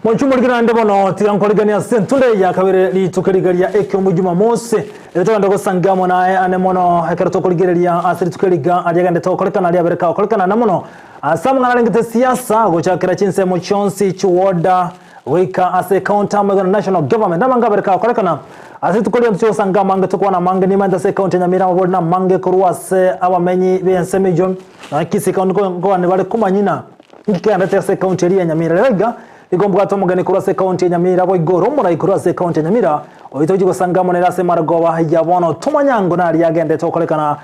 Mwanchumo ligina ndebono tirankoligania sentunde ya kabere litukerigaria ekyo mujuma mose eto go sangamo na ane mono hekerato koligeria asiri tukeriga ajagande to kolekana ali abereka kolekana na mono asamwa nalengete siasa gochakira chinse mu chonsi chuoda wika ase county amagana national government namanga abereka kolekana asiri tukolia mtio sangama ngetukwa na mange ni manda se county Nyamira ward na mange kuruase abamenyi benseme John na Kisii ngo ne bale kumanyina ngikanda se county ya Nyamira rega igomba tomugane kurase county Nyamira bo igoro mura kurase county Nyamira oyitoji gusangamo nerase maragoba yabono tumanyango nari yagende tokolekana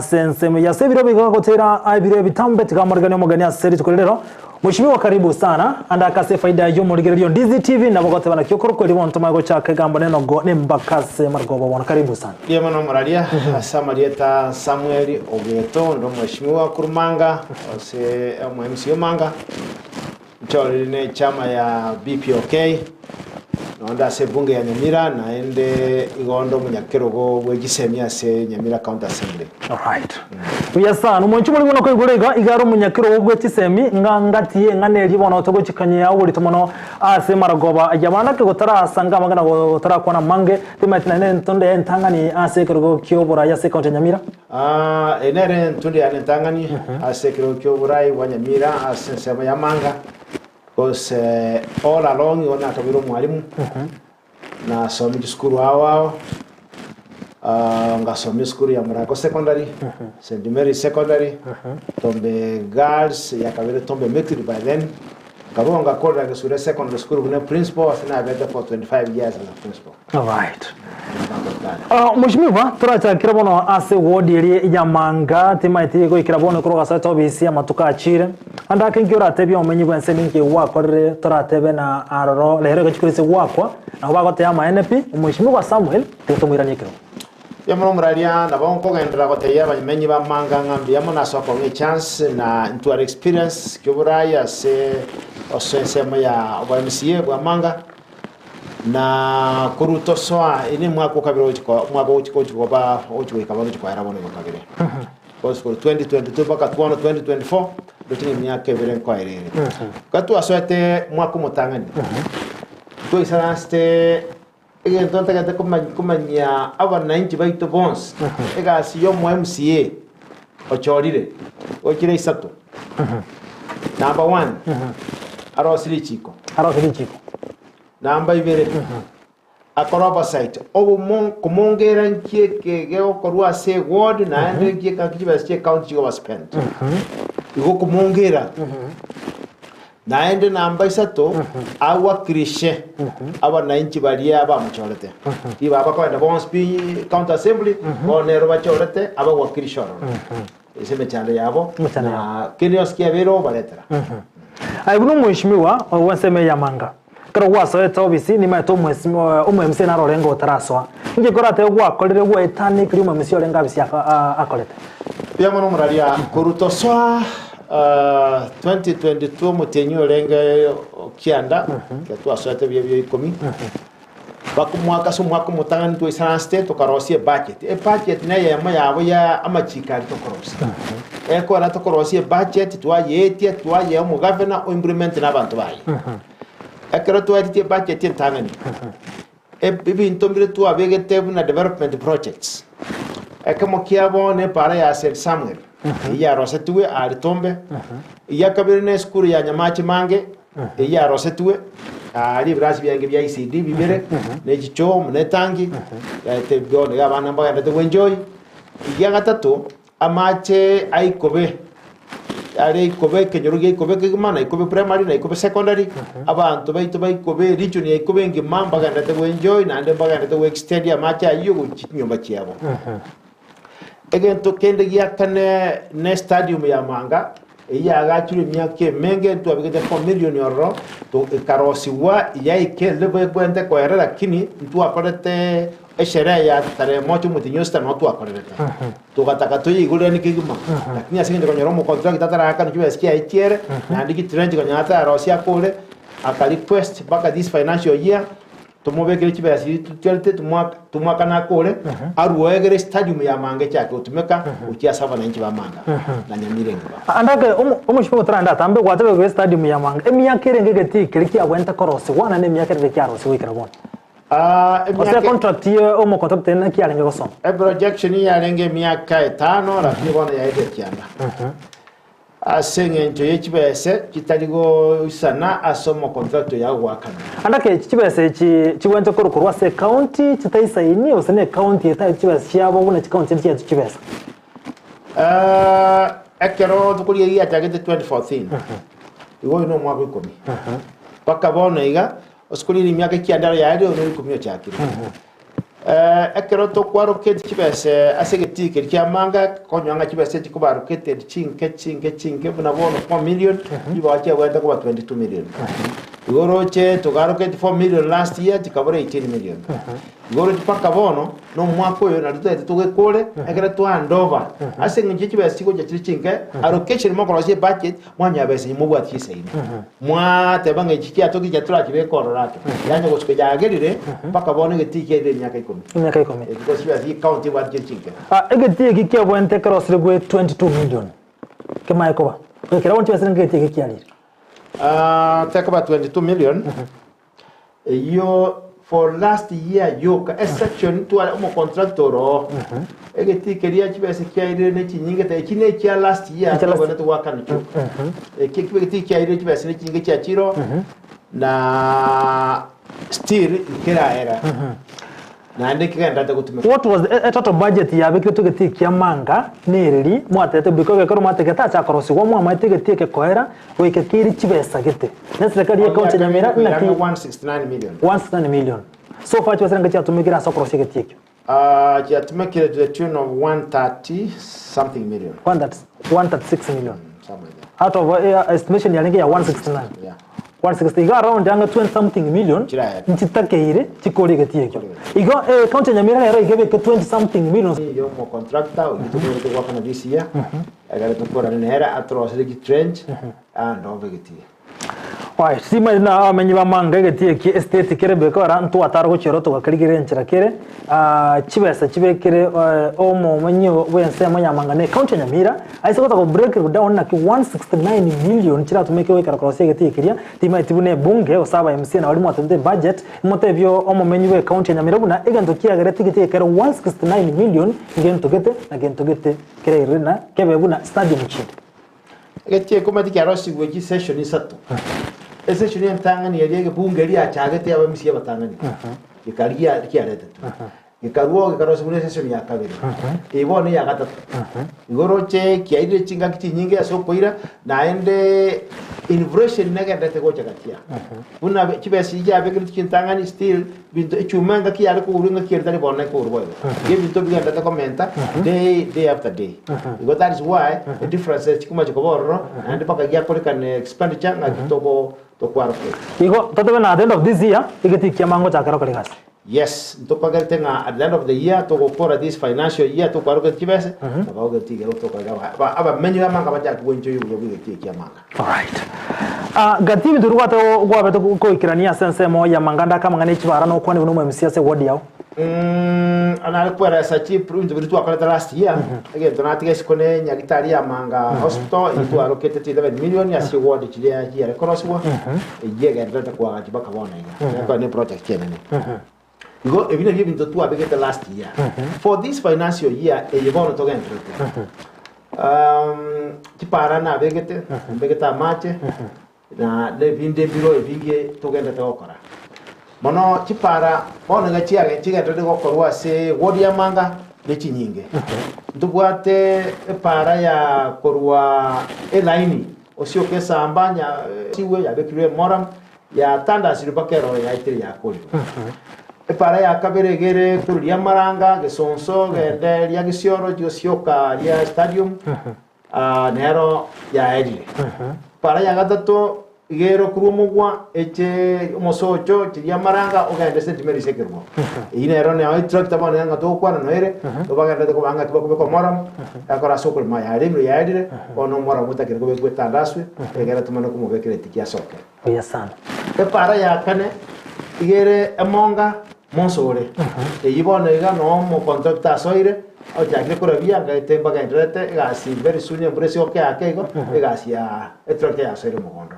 senseme ya sebiro bigagotera abiro bitambe tikamurigane mugane aseri tukolero mushimiwa karibu sana andakase faida yo murigereyo Ndizi TV nabogote bana kyokoro kweli bonto mago chake gambo neno go nembakase maragoba bona karibu sana ye mano muraria samarieta SAMWEL OGETO ndo mushimiwa kurmanga ose MCA MANGA Chorine chama ya BPOK nonda se bunge ya Nyamira na ende igondo munyakerogo wegisemya se Nyamira County Assembly. All right. Uyasa numonchu muri muno kwigurega igaro munyakerogo gwekisemi ngangatiye nganeri bona togo chikanya uri tomono ase maragoba ajabana ke gotara sanga magana gotara kwana mange timatina ne tonde ntangani ase kerogo kyobora ya se County Nyamira. Enere tonde ntangani ase kerogo kyobora wa Nyamira ase sema ya MANGA. Because all along you want to be mwalimu na somi skuru hao ngasomi skuru ya Murago secondary St. Mary secondary tombe girls ya kabere tombe metri by then kabonga koda ke sure secondary school kuna principal asina beta for 25 years as a principal. All right. Mushimiwa turacha kirabono ase ward iri ya MANGA timaiti go kirabono kuro gasa tobisi ya matuka achire anda kengiora tebi omenyi bwense ninki wakore turatebe na aroro lehero gachikurise wakwa na bagote ya NP mushimiwa SAMWEL tetomwiranye kiro ya mno muraria na bonko gendra gote ya bamenyi ba MANGA ngambi ya mona soko nge chance na into our experience kyoburaya se osensema ya MCA bwa MANGA na kuruto soa ini mwako kabiro mwako uchiko ba uchiweka bano chiko era bono kabire because for 2022 baka 2024 dotingi myake vile kwa irere katu asoete mwako mutangani to isanaste ege ntonta kate kumanya aba 90 baito bonds ega siyo mu MCA ochorire ochire isato number 1 arosili chiko namba ibere akoroba site obo kumongera nkieke geo korwa se ward na ende nkieka kibasie county go spend igo kumongera na ende namba isato awa krishe aba 90 balia aba mchorete iba aba kwa bonus pi county assembly bonero bachorete aba wa krisho ese mechande yabo na kenios kiabero baletera aibuno mushimiwa waseme ya MANGA karo waso eto bisi ni mato MCA na rorengo taraswa nje korate gwa kolere gwa etani kiri MCA orenga bisi akolete pia mono muraria kuruto swa 2022 mutenyo orenga kianda kwa swate byo ikomi bakumwaka so mwaka mutangani to isana state to karosie budget budget na yema yabo ya amachika to korosi ko ra to korosie budget to ayetie to aye mu governor o implement na bantu bayi ekero to ayetie budget ntangani bibi ntombire to abegete na development projects ekamo kiabo ne para ya SAMWEL ya rosetue aritombe ya kabirine skuru ya nyamachi mange ya rosetue ali brasi byange bya ICD bibere ne gicho ne tangi ya tebyo ne abana mbaga ndete wenjoy ya gatatu amache aikobe ari ikobe kenyoruge ikobe kigimana ikobe primary na ikobe secondary abantu baito baikobe region ya ikobe ngimamba mbaga ndete wenjoy na ande mbaga ndete extend ya mache ayo nyumba chiabo egento kende yakane ne stadium ya MANGA iya agachuri myake menge tu abigete 4 million euro to karosiwa yaike lebe kwente kwa era lakini mtu akorete eshere ya tare mocho mutinyosta no tu akorete to kataka to yigule ni kigima lakini asinge ko nyoro mu contract tatara akani kiba skia itiere na ndiki trend ko nyata rosia kule aka request baka this financial year tumubekere kibasi tutelete tumwaka nakore aruegere stadium ya Manga cyake utumeka ukiya sava na nchi ba Manga na Nyamira andake umushipo tranda tambe gwatabe ku stadium ya Manga emyaka irenge geti kiriki agwenta korosi wana ne myaka irenge kyarosi wikira bona ose contract ye omo contract na kyarenge goso projection yarenge myaka 5 lakini bona yaide kyanda asenge njo yekibese kitaligo isana asomo contract ya wakana andake kibese kiwente korukorwa se county kitaisa ini osene county eta kibese cyabo buna county cyatu kibese akero tukuri ya tagete 2014 iwo ino mwaka 10 paka bona iga oskuli myaka kyandara yaade ono 10 cyakire akero to kwaro kete kibese asegeti kya Manga konyanga kibese kikubaro kete chinke buna bono 4 million iba acha wenda kuba 22 million igoroche tugaro kete 4 million last year tikabore 18 million igoro tipaka bono no mwako yo na tutete tugekole akera to handover asengi kibese kiko chinke allocation mo korosie budget mwanya bese mubwa tise mwa tebanga chikia to kijatura kibekorora yanya gochike jagerire paka bono getike myaka 10 myaka 10 because you are county what you think egeti kikia bwente cross regwe 22 million kema yakoba kera wonti basenge geti kikia ali take about 22 million yo for last year yo a section to a contractor egeti keria kibese kiaire ne chinyinge ta kine kia last year to to work on it kibeti kiaire kibese ne chinyinge kia chiro na still kera era what was the total budget ya beke to geti kia Manga nereri mwatete biko kero mwateke ta cha korosi wa mwa mateke teke koera weke kiri chibesa gete na serikali ya county Nyamira na 169 million 169 million so far chwa serikali ya tumikira so korosi geti kyo ya tumikira to the tune of 130 something million 136 million something like that out of estimation ya ya 169 yeah 160 iga around anga 20 something million ntitakeire chikori geti kyo igo county Nyamira era igebe 20 something million yo mo contractor ugituko kwa kana this year agara tukora nera atrocity trench and ovegeti wai sima na amenyi ba Manga geti ki estate kere beko ara ntu ataro chero to gakarigire nchira kere chibesa chibekere omo manyo wense amanya Manga ne county Nyamira aise kota ko break down na ki 169 million chira tumeke we karakrose geti kiria tima itibune bunge osaba MCA na walimu atende budget motebyo omo manyo we county Nyamira buna egento kiagere tigiti kere 169 million ngento gete kere irina kebe buna stadium chini geti ko mati kyarosi weji session isatu session yantangani yege bunge ria chagete aba MCA batangani ikaria kiarete ikaruo ikarosi bune session ya kabiri ibone ya gatatu igoroche kiaire chinga kitinyinge asokoira naende inflation negende ko chagatia buna kibesi ya bekiri kintangani still binto chumanga kiale ko urunga kirtari bonne ko urbo ye binto biganda ta commenta day after day because that is why the difference is kuma chikoborro and paka ya kan expenditure ngakitoko to kwaro igo totobe na at the end of this year igeti kiamango chakaro kaligas yes to pagar tenga at the end of the year to go for this financial year to kwaro kibese to go geti to kwaro aba menyu Manga bacha kuonjo yugo bigeti kiamanga all right gati bidurwa to gwabe to ko ikirania sense mo ya Manganda kama ngane chibara no kwani uno MCA se wodi yao ana kwera sa chip into vitu akala last year again donati skone nyagitari ya Manga hospital into allocated 11 million ya si ward chilia here crosswa yega ndata kwa atibaka bona ya kwa ne project yene igo evina hivi into tu abegeta last year for this financial year yebono to gentro tipara na begeta mache na le vinde biro evinge to genda to okora mono tipara bona ngachiage chigenda to gokorwa se wodi ya Manga le chinyinge ndubwate para ya korwa elaini osio kesa ambanya siwe ya bekire moram ya tanda silibakero ya itiri ya koli para ya kaberegere turu ya Maranga gesonso gende ya gisioro josioka ya stadium nero ya edile para ya gatato igero kurumugwa eche mosocho ya Maranga ogende sentimeri sekirmo inero ne ai tractor bana nga to kwana noere to baganda ko banga to ko moram akora sokol ma ya rimro ya edile ono moram mutakire ko be tandaswe egera tumana ko mo bekire tikia soke oya sana para ya kane igere emonga monsore eyibone iga no mo contractor soire o jakire kurabia ngatemba gaendrete gasi very soon empress oke akego egasi ya etroke ya soire mugondo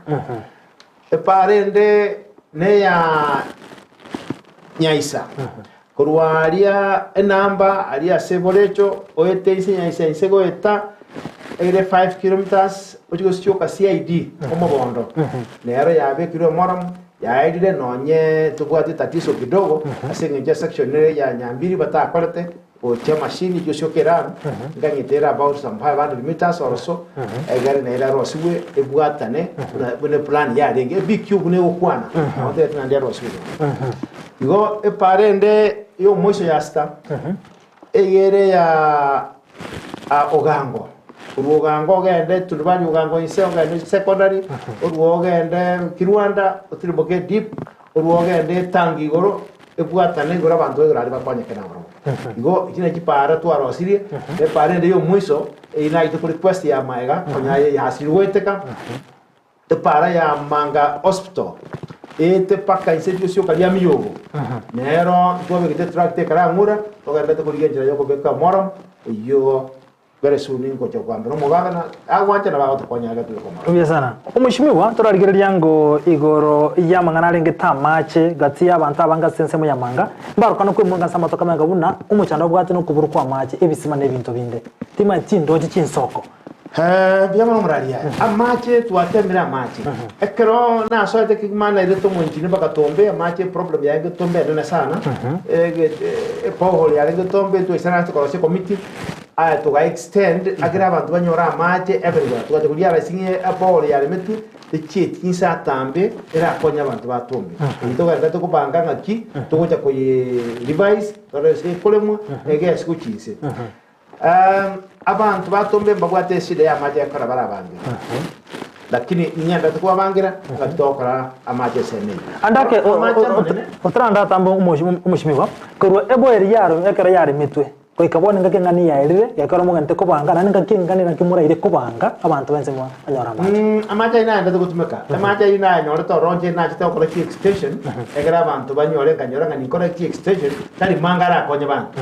eparende ne ya nyaisa kurwaria enamba aria seborecho oeteise nyaisa isego eta ere 5 kilometers ochigo sioka CID omobondo nero yabe kiro moram yaidire nonye tubwati tatizo kidogo asengeje section ya nyambiri batakorete o tia machine josokera nganyitera about some 500 meters or so egari na ira roswe ebwatane bune plan ya renge big cube ne okwana ote na ndero roswe igo eparende yo moiso yasta egere ya ogango urugango gende tulibani ugango ise ogende secondary urugende kirwanda utiriboke deep urugende tangi goro ebwatane gora bantu egora bakwanye kenabro igo ikina kipara twarosirie eparende yo moiso ina ito request ya maega konyaye ya silweteka epara ya manga hospital ete paka institution kali amiyogo nero tuwe kite tracte kala ngura ogende to kurigenjira yoko beka moram yo very soon ingo chokwamba no mugana agwanje na bago tokonyaga tuko mara ubye sana umushimiwa turarigereria ngo igoro yamangana renge tamache gati y'abantu abanga sense mu yamanga mbaruka no kwimunga samato kamanga buna umucanda bwati no kuburu kwa mache ebisima n'ebintu binde tima tindoje kinsoko byama muraria amache tuatemira amache ekero na so ete kimana ile to munjini bakatombe amache problem ya ngetombe na sana poholi ya ngetombe tu isana to kolose committee aya to extend agira abantu banyora amache everywhere to kulia rasinge poholi ya metu chit kinsa tambe era konya abantu batombe to ga to kubanga ngaki to gocha ko revise to rese kolemo ege sikuchise abantu batombe mbagwate side ya maji yakora barabandi lakini nyanda tukwa bangira ngatokora amaje sene andake otranda tambo umushimiwa kurwa ebo eriyaro ekara yari mitwe ko ikabone ngake ngani yairire yakora mugante ko banga nani ngake ngani nakimura ire ko banga abantu bense mo anyora amaje amaje ina ndado gutumeka amaje ina nyora to ronje na chita ko ki extension ekara abantu banyore kanyora ngani ko ki extension tari mangara konye bantu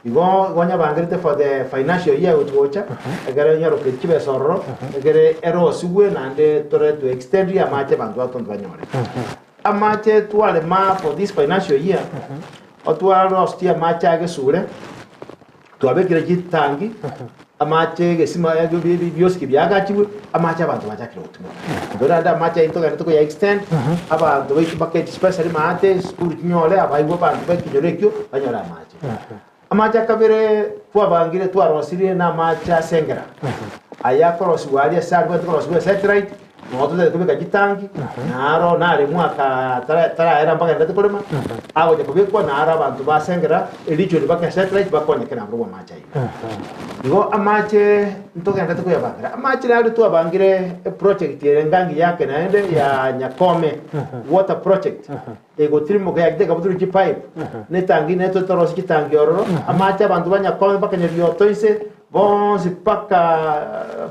igo gonya bangirite for the financial year utwocha ekara nyoro ke chibe sorro ekere ero suwe nande tore to extend ya amaje bantu atonto banyore amaje tuale ma for this financial year otwaro hostia amaje agesure tuabekire kitangi amache gesima ya bioski byagachiwe amache abantu bajakira utumwa ndora da amache into ganto ya extend abantu biki bucket special maate school nyole abayibo bantu bakinyorekyo banyora amache akabere twabangire twarosirie na amache sengera aya korosi wali sagwe korosi satellite moto de kubika kitangi naro nare mwaka tara era mpaka ndate kolema aho je kubikwa nara abantu basengera elicho libaka satellite bakonekera ngo amache igo amache ntoka ndate kuyabangira amache nari twabangire project yerengangi yake naende ya Nyakome water project ego trimo ga yakde kabuduru ki pipe netangi neto torosi kitangi ororo amache abantu banyakome bakanyerio toise bon zipaka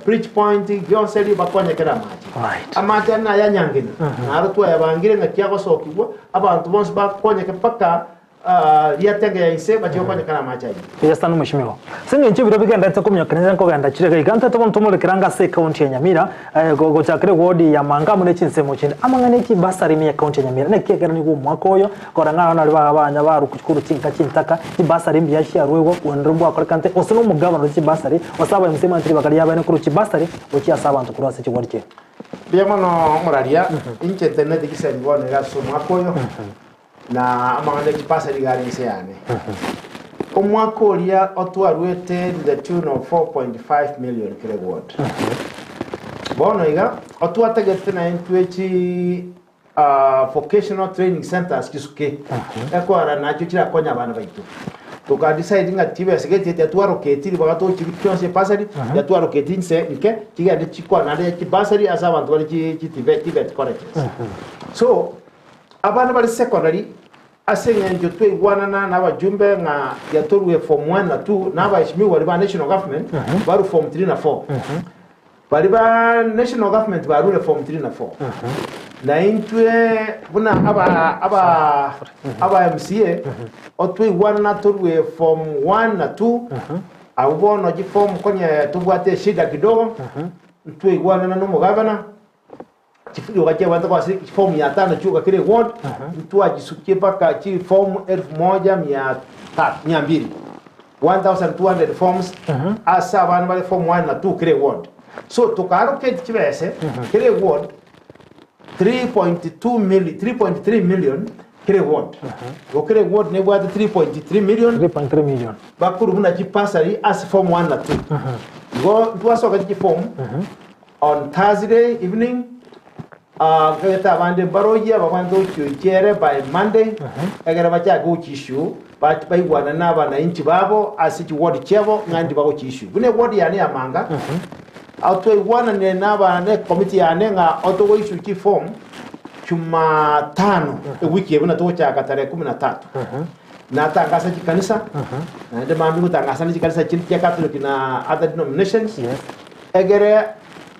bridge point gyonseli bakonye kera maji amata na yanyangina naro twa yabangire ngakiago sokibwa abantu bonse bakonye paka yatenge yaise bakonye kera maji yastanu mushimiro singe nchibiro bigenda takumya kaneza ko ganda chire giganta to bontumule kiranga se county ya Nyamira go chakre wodi ya manga mune chinsemo chinde amangane ki basari mi county ya Nyamira nekegera ni gumwaka oyo koranga na liba abanya baru kukuru chinka chintaka ki basari mbi yashia rwego wonrumbu akorikante osino mugabano chi basari wasaba msema ntiri bakali yabane kuru chi basari ochi asaba abantu kurase chi wodike biamono muraria inche internet kisani bone gaso mwakoyo na amangane ki basari gari nseane omwaka olia otwarwete the tune of 4.5 million kilowatts bono iga otwategete na entwechi vocational training centers kisuke ekwara nacho kira konya abana baitu tuka decide ngatibe segete yatwaroketi bagato chikyonse pasari yatwaroketi nse nke kigende chikwa nande kibasari asa abantu bali tibet colleges so abana bali secondary asenga njo twe igwanana n'abajumbe nga yatoruwe form 1 na 2 n'abashimi wali ba national government baru form 3 na 4 bali ba national government barule form 3 na 4 na intwe buna aba MCA otwe wana na turwe form 1 na 2 abubono ji form konye tubwate shida kidogo ntwe wana na no governor chifudio gaje wanda kwa form ya 5 chuka kile ward mtu ajisukie paka chi form 1200 1200 forms asa bana bale form 1 na 2 kile ward so tukaro ke chibese kile ward 3.3 million kile ward kile ward ne bwate 3.3 million bakuru muna chipasari as form 1 na 2 go tuasoka chi form on Thursday evening kageta bande baroya babando cyochere by Monday agera bacha go chishu but by wana naba na inchi babo asiti ward chebo ngandi bako chishu bune ward yani amanga auto wana ne naba ne committee yani nga auto go issue ki form chuma 5 wiki ebuna to cha katare 13 na tangasa kanisa na de mambi tangasa ni kanisa chini ya Catholic na other denominations egere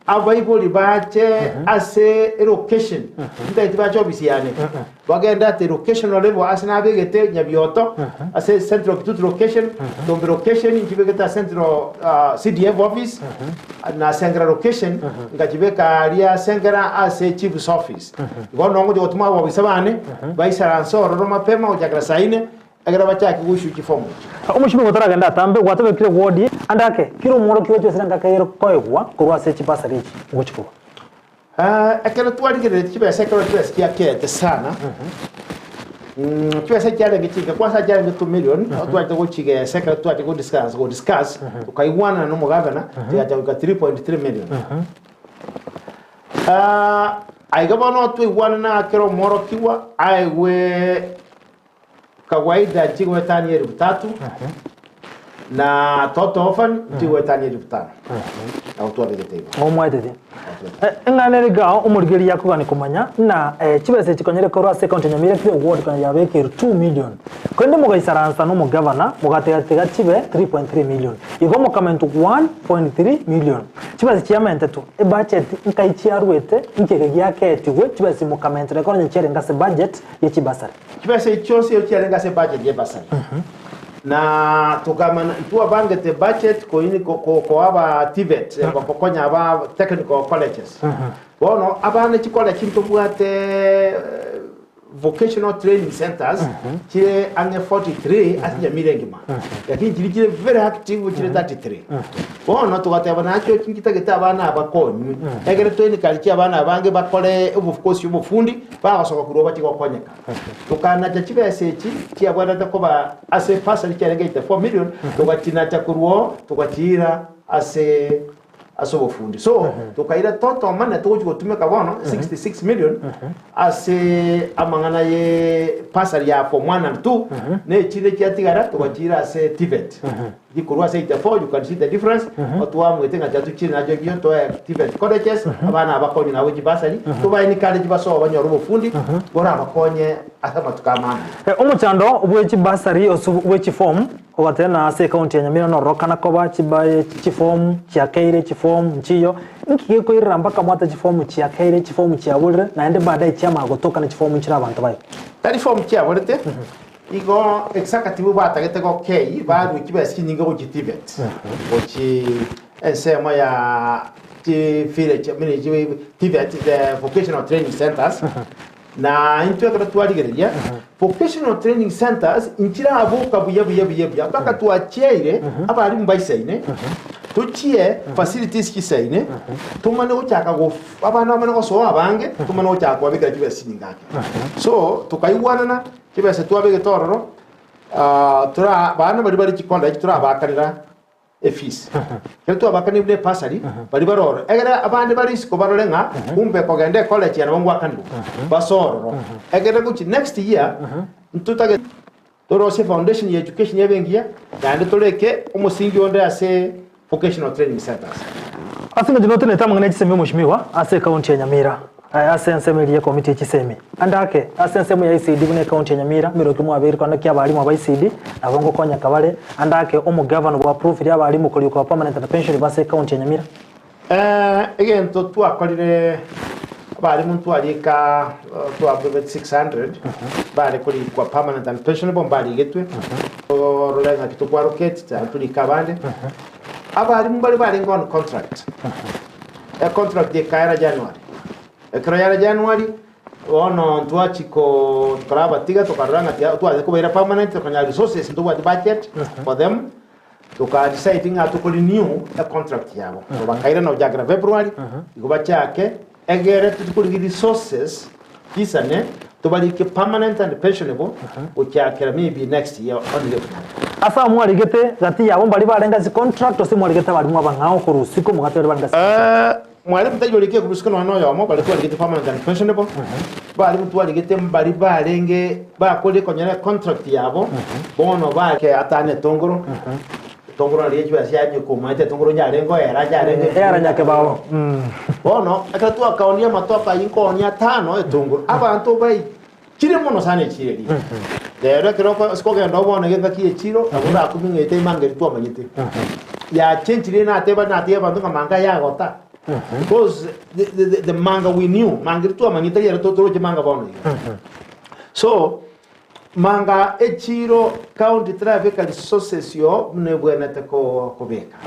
available bache ase location nda itibacho obisi yani bagenda te location level asina begete nyabioto ase central to location to location njibegeta central CDF office na central location ngajibeka aria central ase chief's office gono ngo jotuma wabisabane baisara ro mapema ojakra saine agera bacha kigushu kifomu umushimi gutaraga ndatambe gwatabe kire ward andake kiro muro kiwe cyose ngakayero koyegwa kurwa se chipasari nguchiko akela twadigere chibese kero chibese kyakete sana chibese cyale gitinga kwasa cyale 2 million twajya guchige sekera twajya go discuss ukaiwana no mugavana cyajya 3.3 million aigabano twiwana na kero muro kiwa aiwe kawaida jigo tani 3 na toto ofan jigo tani 5 auto abegetego omwedede ngane riga umurigeri yakugani kumanya na chibese chikonyere korwa second Nyamira kile ward kan yabeke 2 million kwende mugaisharansa no mugavana mugatega chibe 3.3 million igo mukamentu 1.3 million chibese chiamente tu e budget nkaichiarwete nkege gyaketiwe chibese mukamentu rekonya chere ngase budget yechibasari chibese chose yochiare ngase budget yebasari na tukamana tuwa bangete budget ko ini ko aba TVET ko konya aba technical colleges bono abane chikola chinto bwate vocational training centers chire ane 43 asinya mirengima lakini chire very active chire 33 bono tukateba nacho chinkitageta abana abakonyi egere toini kalichi abana abange bakole obufukosi obufundi bagasoka kuroba chikokonyeka tukana chibese chi abana takoba ase pasali cyarengete 4 million tukatina chakuruo tukachira ase asobofundi so tukaira toto mana tuko tumeka bono 66 million ase amangana ye pasari ya form 1 and 2 ne chile kyatigara tukachira ase TVET gikurwa ase 84 you can see the difference otwa mwetenga jatu chile najo giyo to TVET colleges abana abakonyi nawe gibasari tubaini kale gibaso abanyoro bofundi bora abakonye atama tukamana umuchando ubwechi basari obwechi form ogatena ase county ya Nyamira no rokana koba chibaye chiform chiakeire chiform nchiyo nkige ko iramba kamata chiform chiakeire chiform chiabulire na ende baadaye chiama gotoka na chiform nchira abantu bayo tari form chiabulite igo executive batagete ko kei baru kibese kinyinga ko TVET ochi ensema ya TVET the vocational training centers na into twaligereria vocational training centers inchira abuka buya baka tuacheire abari mbayisaine tuchie facilities kisaine tumane uchaka go abana bamane ko so abange tumane uchaka wabika kibese ningake so tukaiwanana kibese twabege tororo tura bana bari chikonda tura abakarira efis ketu abakani bne pasari bari baroro egera abandi bari siko barolenga kumbe ko gende college ya bangwa kandu basoro egera guchi next year ntutage torose foundation ya education yabengia yande toleke umusingi onde ase vocational training centers asinga jinote ne tamangane chiseme mushimiwa ase county ya Nyamira ase nseme ya committee chiseme andake ase nseme ya ICD bune county ya Nyamira miroki mu abiri kwanda kya bali mu aba ICD abongo konya kabale andake omu governor wa proof ya bali mu kuliko permanent pension base county ya Nyamira again to akolire bali muntu alika to above 600 bali kuli kwa permanent and pensionable bali getwe rolenga kitu kwa rocket tuli kabande abali mbali bali on contract a contract de kaira January ekra January ono ntuachiko tukaraba tiga tukaranga tuaze kubaira permanent tukanya resources ntu wa budget for them tuka deciding to renew a contract yabo so bakaira no jagra February ikuba chake egere tukuli resources kisane tubalike permanent and pensionable uchakera maybe next year only asa mwaligete gati yabo bali barenga zi contract ose mwaligete bali mwabangao kurusiko mugatero barenga mwale mutajolike kurusiko no yomo bali tuwaligete permanent and pensionable bali mutuwaligete bali barenge bakole konyere contract yabo bono bake atane tongoro tongoro liyeju asyaje kumate tongoro nyarengo era nyake bawo bono akatu akaonia matoka yinkonia 5 etongoro abantu bai kire mono sane chiri lero kero skoge ndo bona genda kiye chiro abura kumingete mangeri tu amanyite ya chenchire na teba bantu manga ya gota because the manga we knew mangeri tu amanyite yero totoro manga bono so manga echiro county traffic resources yo mnebwena teko kubeka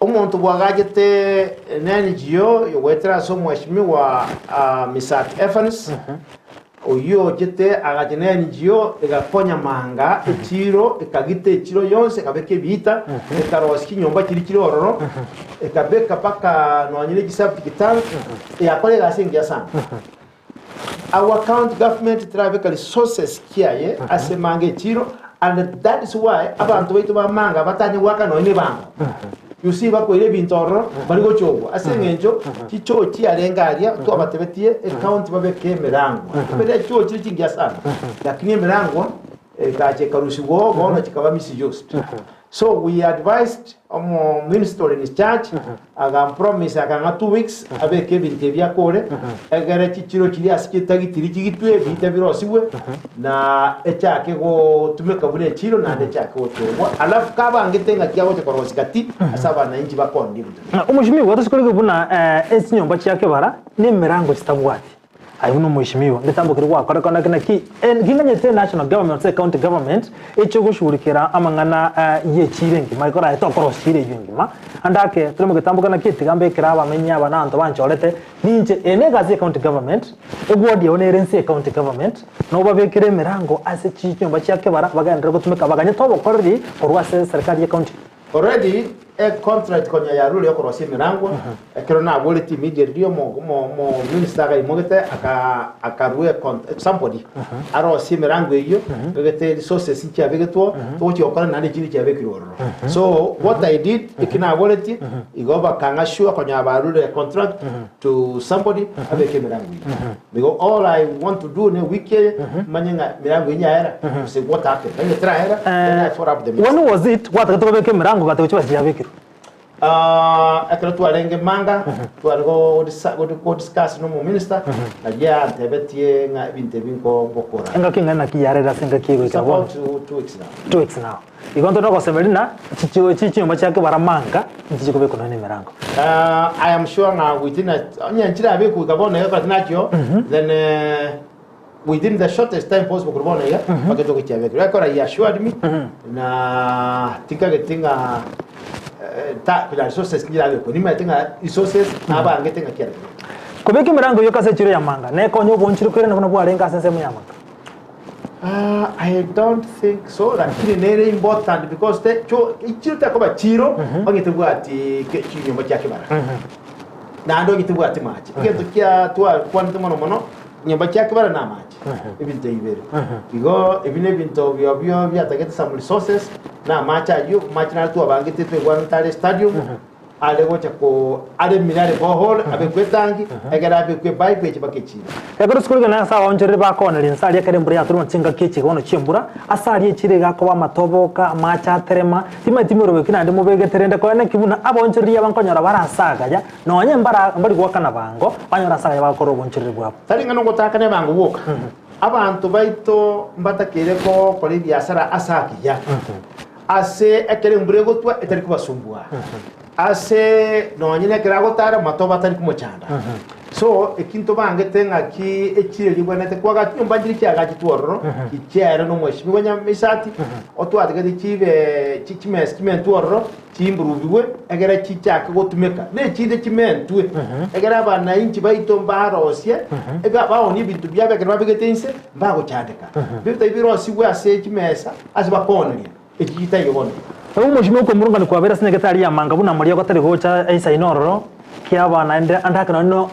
umuntu bwagagete NGO yowetra so mweshimiwa Misat Evans oyo jete agajene NGO igakonya manga echiro ikagite echiro yonse kabeke bita ekaroski nyomba kiri ororo ekabeka paka nonyine gisabti kital yakole gasingia sana our county government traffic resources kiaye asemange chiro and that is why abantu baitu bamanga batanye waka no bango you see bakwere bintoro bari go chogo asengenjo kicho kiarengaria to abatebetie account babeke mirango bere cyo kiri kingia sana lakini mirango kache karusigo bona kikaba misi just so we advised minister in his charge aga promise aga 2 weeks abeke binte bya kore egere kichiro kiri asikitagi tirikigitwe bite birosiwe na echake go tumeka bune chiro na echake go towa alafu kaba ngetenga kiago cyakorosikati asaba na inji bakondi umushimi warusikorege buna esinyomba cyake bara ni mirango kitabwati ayuno mushimiwa ndetambukire kwa kora kana ki nginganyete national government say county government echo gushurikira amangana ye chirengi maikora etokoro shire yungima andake turimo gutambuka na kiti gambe kira bamenya abananto banchorete ninje enegazi county government egwodi onerense county government no babekire mirango ase chinyomba cyake bara bagandira gutumika baganye tobo korri korwase serikali ya county already a contract konya ya rule yoko rosi mirango ekero na bullet immediately mo minister ga imogete akaruwe somebody aro si mirango iyo begete resources inchi abegeto to okora na ndiji inchi abekiro so what I did ikina bullet igoba kanga sure konya ba rule contract to somebody abeke mirango because all I want to do ne wiki manyanga mirango inya era say what happened and try era for up the when was it what to beke mirango gate uchi basiabekiro akira tuarenge manga tuargo discuss no minister na ya tebetie nga binte binko bokora enga kinga na kiyarera senga kigo ikabo 2 weeks now igonto no kosemelina chichimba cyake baramanga ndije kubeko na mirango I am sure na within nyanchira abeku ikabona yako tinakyo then within the shortest time possible kubona ya paketo kichabeku yakora ya assured me na tinga ta bila resources ngira ko ni matenga resources aba angetenga kera kubeki mirango yo kase chiro ya manga ne konyo bonchiro kwere na bwa renga sense mu yamanga I don't think so lakini nere important because the chiro ta koba chiro bangete bwati kinyomba cyake bara na ndo ngite ati machi ngento kya twa kwantu mono nyomba cyake bara na machi ibintu ibere bigo ibine bintu byo byatagete some resources na macha yu machina tu abangite twe gwantale stadium ale gocha ko ale milare bohol abe kwetangi egera abe kwe pipe chibakechi egero skulga na sawa onjere ba kona linsali akare mburi aturu ntsinga kichi kono chimbura asali echire gako ba matoboka macha terema timuro bekina ndi mubege terende ko ene kibuna abonjere yabankonyora barasaga ya nonye mbari gwakana bango banyora saga bakoro bonjere bwapo talinga no gotaka ne bango woka abantu baito mbatakire ko kuri biasara asaki ya ase ekere mburego twa etari kubasumbua ase nonyine kirago tara matoba tari kumuchanda so ekinto bangete ngaki ekire libonete kwaga nyumba njiri kyaga kitworo kikyera no mweshimi wanya misati otwate gati kibe kichimes kimentworo chimburubiwe egera kichaka gotumeka ne chinde kimentwe egera bana inchi baito mbarosie ega baoni bintu byabe egera babigetense mbago cyandika bifite ibirosi bwase kimesa asibakoneria ekita yobone umushimi uko murungani kwa bera sinegeta ya manga buna muri yagotari gocha aisa inororo kiabana ende andakana no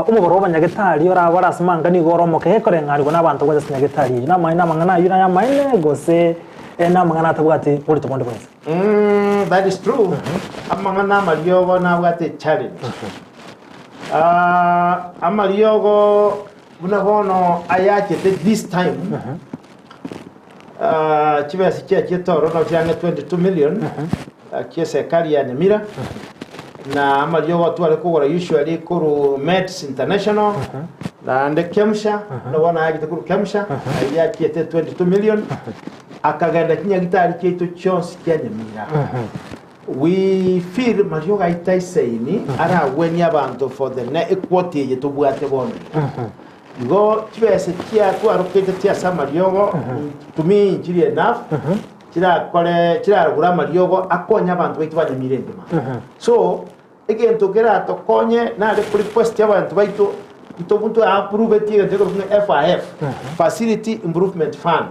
umugoro w'abanyagetari ora barasimanga ni goromoke hekore ngari gona abantu gwa sinyagetari na mangana yuna ya maine gose na mangana tabwati kuri tukonde kwese that is true amangana mariyogo na bwate challenge amariyogo buna hono ayake this time chibasi chia kitoro no cyanga 22 million kiese kali ya Nyamira na amaliyogo twale kugora usually kuru Meds International na nde Kemsha no wana yagite kuru Kemsha ayaki 22 million akagenda kinyagitari kyeto cyose kya Nyamira we feel mariyogo itaisaini ara weni abantu for the equity yetubwate bono go chibese kia kwa rokete tia samariyogo tumi njiri enough kira rugura mariyogo akonya abantu baitu banyamire ndema so again tokera tokonye na request y'abantu baitu itobuntu approve tia ndego FIF Facility Improvement Fund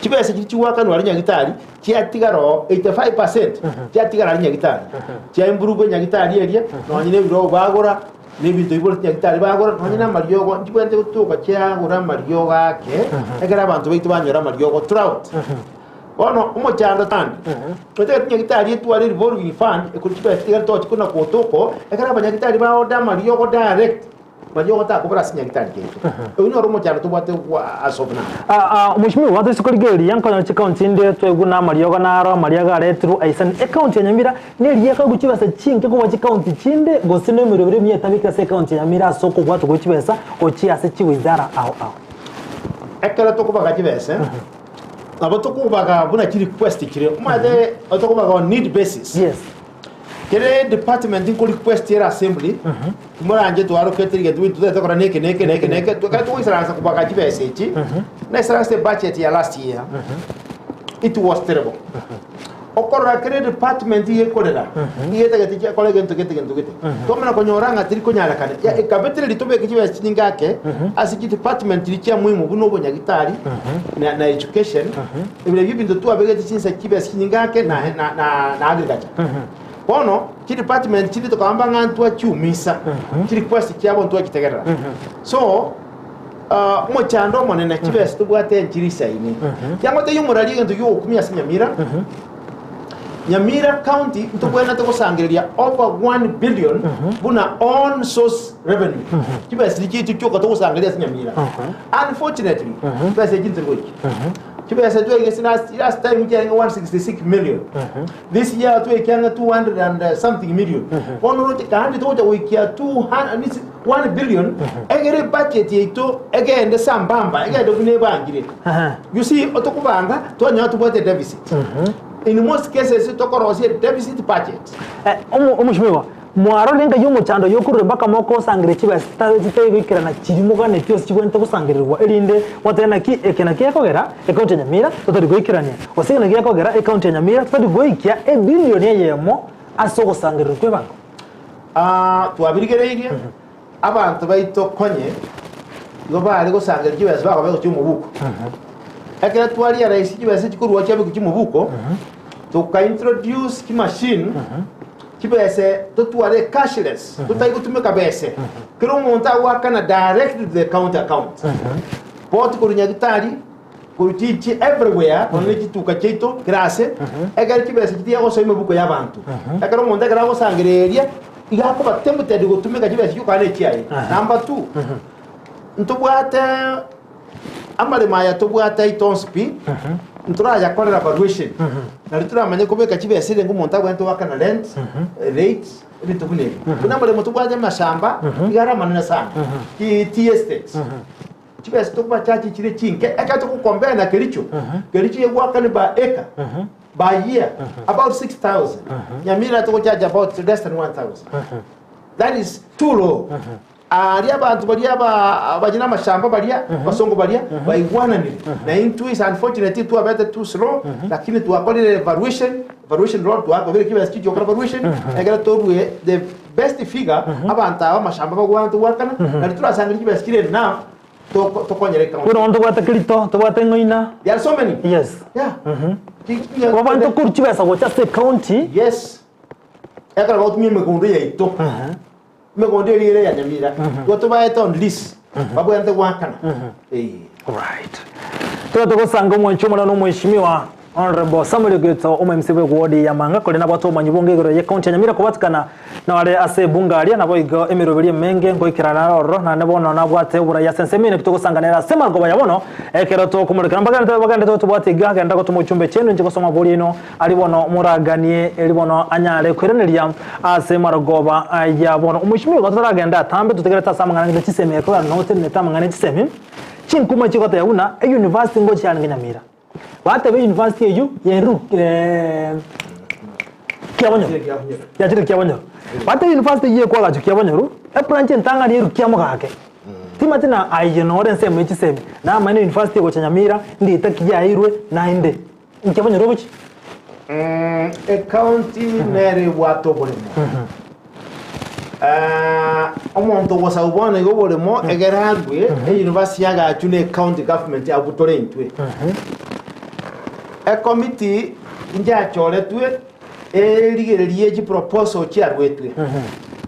chibese kichiwaka no arinya gitari kiatigaro 85% kiatigara arinya gitari kia improve nyagitari eria no nyine biro bagora nebintu ibolo nyagitari bagora no nyina mariyogo ndibwente gutuka cyagura mariyogo ake egera abantu baitu banyora mariyogo trout ono umucyanda tandi twete nyagitari etwari revolving fund ekurikipa tiga tochi kuna kotoko egera abanyagitari bawo da mariyogo direct mariyogo ta kubara sinyagitari keto uno romo cyanda tubate asofna mushimi watu sikurigeri yanko account inde tweguna mariyogo naro mariyaga retru aisan account ya Nyamira neriye ka guchibasa chinke ko wachi account chinde gosino mirobire myetabika se account ya Nyamira soko gwatu guchibasa ochiase chiwizara au ekera tokubaga chibese abo tokubaga buna kiri request kire umade tokubaga on need basis yes kere department in request era assembly tumuranje twaro ketirige twintu tukora neke tukatu isransa kubaga chibese chi na isransa budget ya last year it was terrible okora kere department ye kolera yete gati kolege ntugete tomena konyoranga tiri konyala kane ya ekabetere litobe kijiwe chiningake asiki department likia muhimu buno bonyagitari na education ebile bibintu tu abegete chinsa kibe chiningake na agriculture bono ki department chili to kamba ngantu achumisa ki request kyabo ntu akitegerera so mo chando monene kibese tubwate njirisa ini cyangwa te yumurari ntu yo kumya Nyamira Nyamira County ntubwena tukusangiria over 1 billion buna on source revenue kibese likitu cyoko tukusangiria Nyamira unfortunately kibese jinzirwiki kibese tuwege last time we getting 166 million this year tuwege 200 and something million ono kandi toja wiki 1 billion egere budget yeto egende sambamba egende bune bangire you see otokubanga tonya tubwate deficit in most cases tokorosie deficit budget umushimiwa mwaro nenga yo muchando yo kurembaka moko sangire chibase tayigikira na chirimugane cyose kibwente gusangirirwa erinde watena ki ekena kyakogera account ya Nyamira totari goikirania wasigana kyakogera account ya Nyamira totari goikia e billion yemo asogo sangirirwa kwebanga twabirigereirie abantu baito konye ngo bari gusangirira kibase bako cyumubuko akira twali ya rais kibase kikurwa cyabe cyumubuko tuka introduce ki machine kibese tutware cashless tutai gutumika bese kiro monta wakana direct to the account pot kurunya gitari kuruchichi everywhere only kituka cheito grase egal kibese kitia go soime buko yabantu ekaro monta gara go sangireria igako batemute de gutumika kibese yukane chiai number 2 ntubwate amale maya tubwate itonspi nturaja korera valuation na ritura manye kubeka kibese ngo monta gwento wakana rent rates bitubune kuna male mutubwaje mashamba igara manana sana ki estates kibese tuba chachi chire chinke akato kukombea na kericho yewakana ba eka by year about 6,000 Nyamira to charge about less than 1,000 that is too low. Ali abantu balia bajina mashamba balia basongo balia baigwana ni na into is unfortunately too better too slow lakini tu akole evaluation road tu akole kiba studio kwa evaluation egera tobuye the best figure abantu aba mashamba bagwana tu wakana na turasanga kiba skire na to konyereka kuna ndo kwata kilito to kwata ngoina there are so many yes yeah wabantu kurchibesa go just county yes ekara go tumi mekondo ya ito mekondo ile ya Nyamira goto baeta on list babu ante wakana right tuko sanga mwanchuma no mheshimiwa Honorable SAMWEL OGETO MCA ward ya MANGA kole na batu manyibongegero ya county ya Nyamira kubatikana na wale ase bungaria na boigo emiroberie menge ngoikira na roro na ne bono na bwate ubura ya sensemine kutuko sanganira sema ngo bayabono ekero to kumurikana bagande to bwatiga genda gutuma uchumbe chenu nje gusoma bolino ali bono muraganie eli bono anyale kwereneria ase maragoba ya bono umushimi gotoragenda tambe tutegereta samangana ngine chiseme ko no tene tamangana chiseme chinkuma chikoto yauna e university ngo cyane Nyamira Wate be university eju yeru kiabonyo ya tiri kiabonyo wate university ye kwa gachu kiabonyo e branch ntanga yeru kiamo kake timatina ayenore nseme chiseme na mane university go Nyamira ndi itakija irwe na inde kiabonyo robuchi county nere wato bolemo omonto was abona go bolemo egeragwe university ya gachu ne county government ya butore ntwe a committee nja chole tuwe ligererie ji proposal chia rwetwe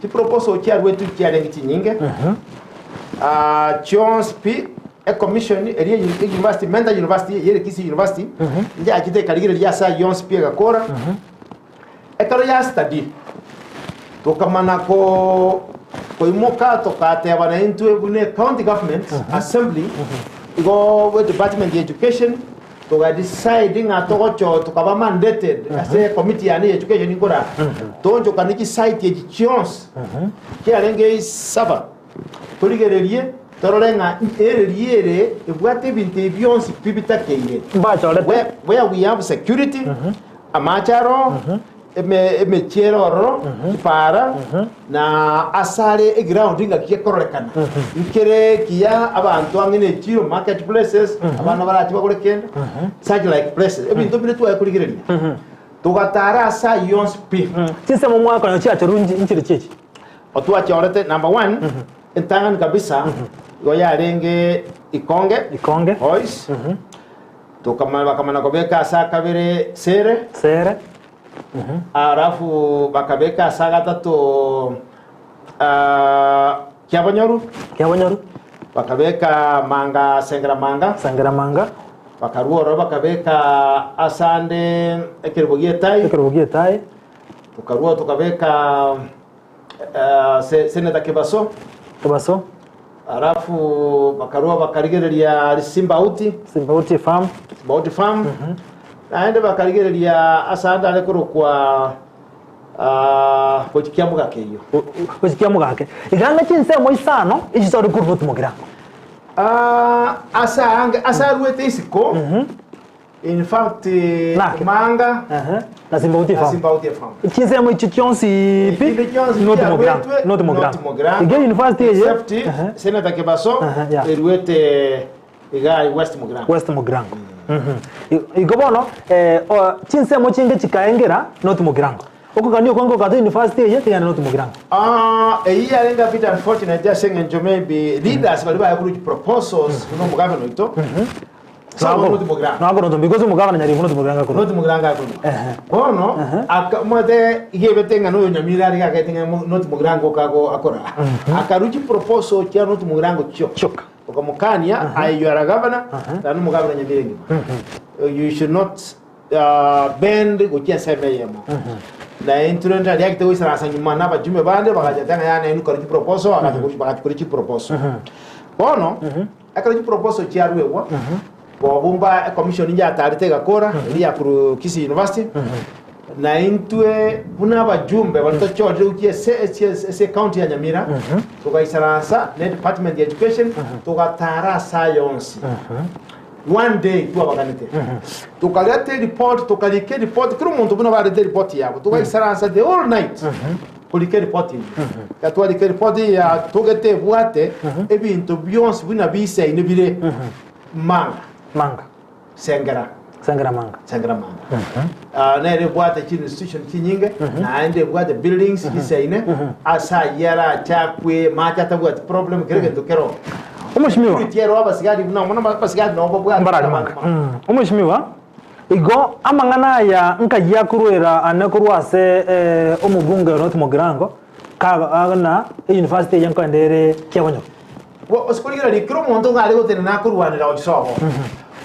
ji proposal chia rwetwe chia lengiti nyinge Jones P a commission area university mental university yele Kisii university nja kite kaligereria sa Jones P gakora ekaro ya study to kamana ko imoka to kate abana into ebune county government assembly go with department of education to deciding atogocho to kaba mandated as a committee ani education ngora tonjo kaniki site editions kiarenge saba toligererie torolenga eriere ebwate binte bionsi pibita keire where we have security amacharo eme chero para na asare ground inga kiekorekana ikere kia abantu angine tiro market places abana barati bakorekenda such like places ebintu binetu ayikuligereria tugatara sa yons p sisi mu mwaka no chiacho runji inchire chichi otwa chorete number 1 entangan kabisa goya renge ikonge boys tukamala kamana kobeka sa kabere sere arafu bakabeka saga tato kiabonyoru bakabeka manga sengera manga bakaruoro bakabeka asande ekerbogie tai tukaruo tukabeka seneta kebaso arafu bakaruo bakarigereria Simbauti farm naende bakarigereria asanda lekoro kwa kochikia mugake iganga chinse mo isano ichisori kurvutu mugira asa ruete isiko in fact manga na Simbauti farm chinse mo chichionsi pi not mugira ige university ye senata kebaso ruete igai west mugirango igobono chinse mo chinge chikaengera not mugirango okugani okwango ka university ye tigana not mugirango iya lenga bit unfortunate just saying and maybe leaders bali ba yakuru proposals no mugavano ito not mugirango no agono because mugavano nyari not mugirango bono akamode igebe tenga no Nyamira ri ka tenga not mugirango kago akora akaruchi proposal kia not mugirango choka okamukania you are a governor tanu mugavano Nyamira you should not bend ukia semeyemo na intrenda react to isara sangima na bajume bande bakajatanga yana inu karichi proposal akakurichi proposal bono akarichi proposal chiarwewa bobumba commission nja tarite gakora ya kuru Kisii University na intue buna bajumbe balitochoje ukie se county ya Nyamira tukaisarasa ne department of education tukatara science one day tu abaganite tukalete report kila muntu buna barete report yabo tukaisarasa the all night kulike reporting katwa like reporting ya togete buate ebintu byonse bina bise inebire manga sengera manga na ere buate chi institution kinyinge na ende buate buildings kisaine asa yara chakwe macha tabuat problem kirege tokero umushimiwa tiero abasigadi no mona basigadi no bwa mbarali manga umushimiwa igo amangana ya nkagiya kuruera anakurwase omubunge no timogirango kana university yankandere kyabonyo osikuligira likiro muntu ngari gutene nakurwanira ogisoho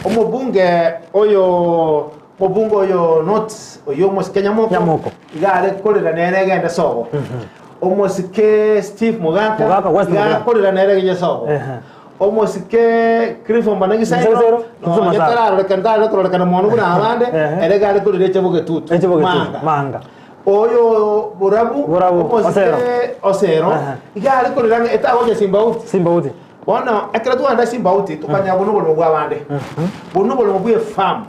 omubunge oyo not oyo mosikenya moko igare kolera nerege enda soho omosike Steve Mugaka igare kolera nerege soho omosike Clifford Managi sayro yatara rekandara to rekana monu kuna abande elegare kolera chebuge tutu manga oyo burabu osero igare kolera etawo Simbauti bona akratu anda Simbauti tukanya bono bono bwa bande bono bono bwa farm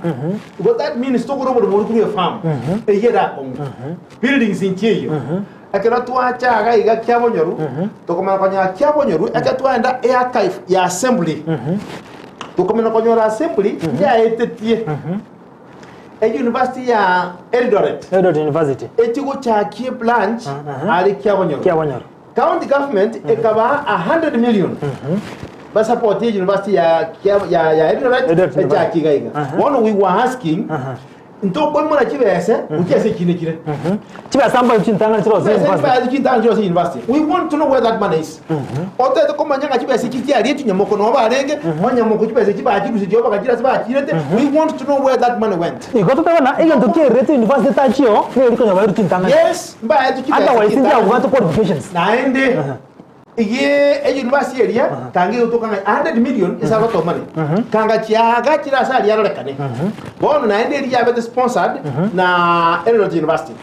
what that means to bono bono bwa farm eyera buildings inchiyo akratu achaga iga kyabonyoru tukomana konya kyabonyoru akratu anda archive ya assembly tukomana konya assembly ya etetie university ya Eldoret University etigo cha kie branch ali kyabonyoru county government ekaba 100 million ba support university ya Eldoret cha kigaiga one we were asking ndo bomona kibese ukese kinekire kibasamba chintanga university we want to know where that money is oteto komanyanga kibese kiti ali etunyamoko no barenge wanyamoko kibese kibakirusi cyo bakagira sibakirete we want to know where that money went iko totana igento kirete university tachio niko nyabaru chintanga yes mba etu kibese otherwise ndia ugato qualifications naende iye university area kange utokanga 100 million is a lot of money kanga chiaga chira sali yarekane bono naende area bete sponsored na Eldoret University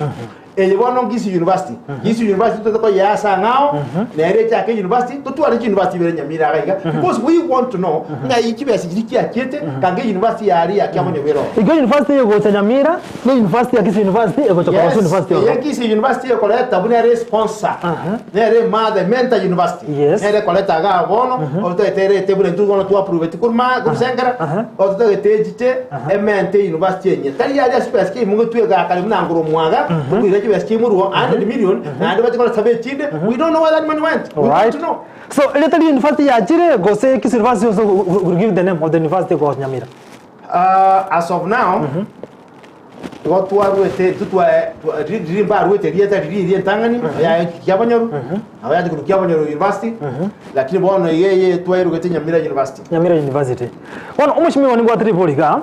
bono Gusii University to ya sangao na area chake university to tuare university bere Nyamira gaiga because we want to know nga ikibesi kikia kiete kange university ya area kyamonye bero igo university yo gocha Nyamira no university ya Kisii University ego choka university ya Kisii University ko leta bune sponsor nere mother mentor university nere ko leta ga bono oto etere te bune tu gono tu approve ti kurma kumsengera oto etejite emente university nye tari ya space ke mungu tu ga kali mnanguro mwaga kuire kibesi muruo 100 million and what going to chinde we don't know where that money went we want to know so little university ya jire go say Kisii University also will give the name of the university of Nyamira as of now what waruete tutwa rimba ruete rieta riri tangani ya kyabonyoru abaya ku kyabonyoru university lakini bono yeye twairugete Nyamira University one umushimiwa ni gwatri poliga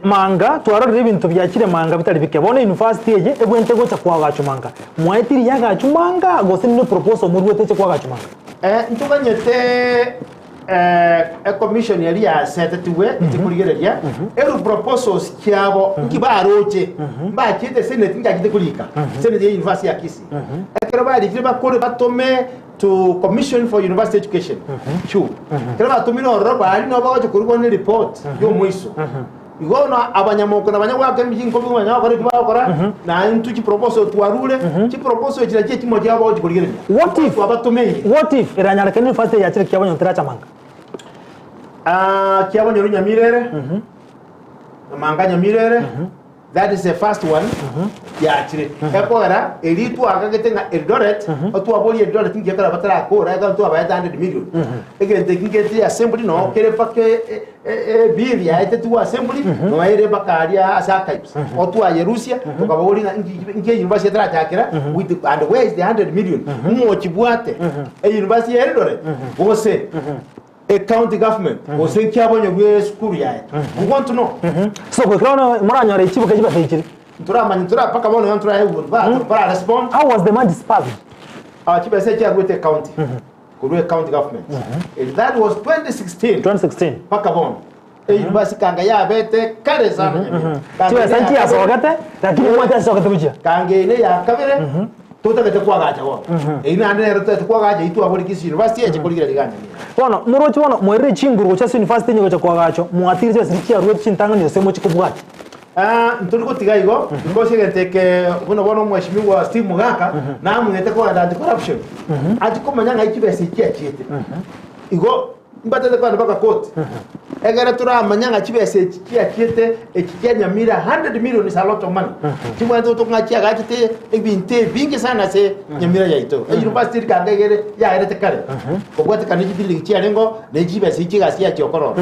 manga twararire ibintu byakire manga bitari bike bone university ye ebwente gocha kwa gachumanga mwaitiri ya gachumanga gose ni proposal muri wete kwa gachumanga ntuganyete a commission yali ya setetiwe itikurigereria eru proposals kyabo nkibaroche mbakite senate ngakite kulika senate ya university ya Kisii ekero bali kiba kore batome to commission for university education kero batumino roba ali no bagoje kurubona report yo mwiso igona abanyamoko nabanyagwake mbinko bimanyakore kibakora na intu ki proposal twarule ki proposal kiraje kimoje abo gikurigere what if iranyareke ni fast ya chiriki abonyo tiracha manga kiabonyo Nyamirere manga Nyamirere that is the first one ya chire ekora elitu akagetenga Eldoret otu aboli Eldoret ngekara batara akora ega tu abaya 100 million egente ngeti assembly no kere pake bill ya etetu assembly no ere bakaria asakaips otu a Yerusia tukaboli nge university tara chakira with and where is the 100 million mu chibwate university ya Eldoret wose a county government was in Kiabonyo we school ya we want to know so ko krono muranyore ichibuka jiba sejiri tura paka bono yantura ba respond how was the man dispersed chiba sechi agwete county Kurue county government that was 2016 paka bono basi kanga ya bete kare sana chiba santi ya sogate lakini mwata sogate bujia kange ile ya kabere tutagete kwa gacha wo ina ane rutete kwa gacha itu abori Kisii University ya chikuligira liganya bono murochi bono mwere chinguru cha university nyo cha kwa gacho muatiri cha sirikia ruwe chintanga ni semo chikubwati Ntuliko tigaigo because yenteke bono mheshimiwa Steve Mugaka na mwete ko anti corruption ati ko manyanga ikibese ikiachite igo mbate kwa baka court egara tura manyanga kibese ikiachite ekikia Nyamira 100 million is a lot of money kimwanzo to ngachia gachite ebinte bingi sana se Nyamira yaito university kanga gere ya erete kare obwate kaniji building chiarengo ne kibese ikigasi ya chokoro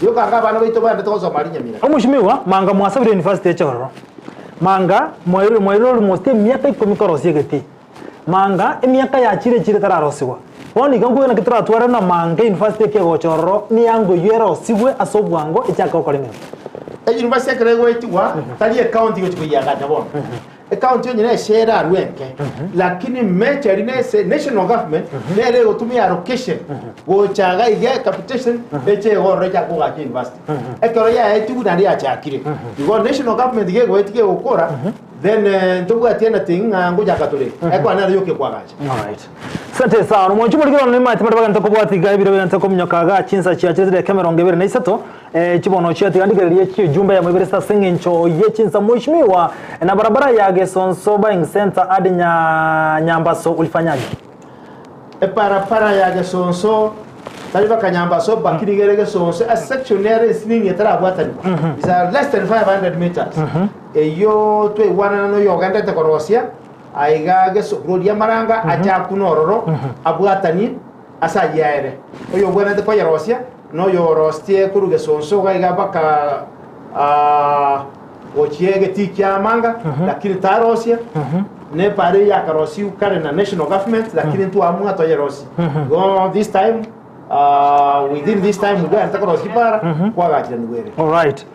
yo kanga bana baito bande to zo mari Nyamira omushimiwa manga mwasabire university ya chororo manga moiro moste miaka 10 korosie geti manga emiaka ya chire tararosiwa Woni gangu na kitara twara na manga university ke gochororo ni yango yero siwe asobwango ichaka okolime. University kare goitwa tali account yochiko yaga bon. Account yo nyine share arwenke lakini mecha rinese national government nere gotumia allocation gochaga ige capitation eche gore cha ko gaki university. Ekoro ya etu na ria chakire. Go national government ge goitike gukora then ntubuga tiena tinga ngoja katole eko anara yoke kwagaje. All right. Sante sana mwanchumurikiro ni mati matabaga ntokobwati gaibire ntakomnyokaga chinsa chiachire kamera ngebere na isato chibono chiati gandigerie chi jumbe ya mwibere sta sengencho yechinsa mheshimiwa na barabara ya Gesonso buying center hadi Nyambaso ulifanyaje? Para ya Gesonso taliba Kanyambaso bakiri gerege Gesonso a sectionary swing yetara bwatani is less than 500 meters eyo to wana no yoganda te korosia aiga Gesogrodia maranga acha kunororo abwatani asa yaere oyo bwana te koyerosia no yorostie kuruge Gesonso gaiga baka ochiege tikia manga lakini tarosia ne pare ya karosi ukare na national government lakini tu amua to yerosi go this time within this time we go and takorosi para kwa gati ngwere. All right.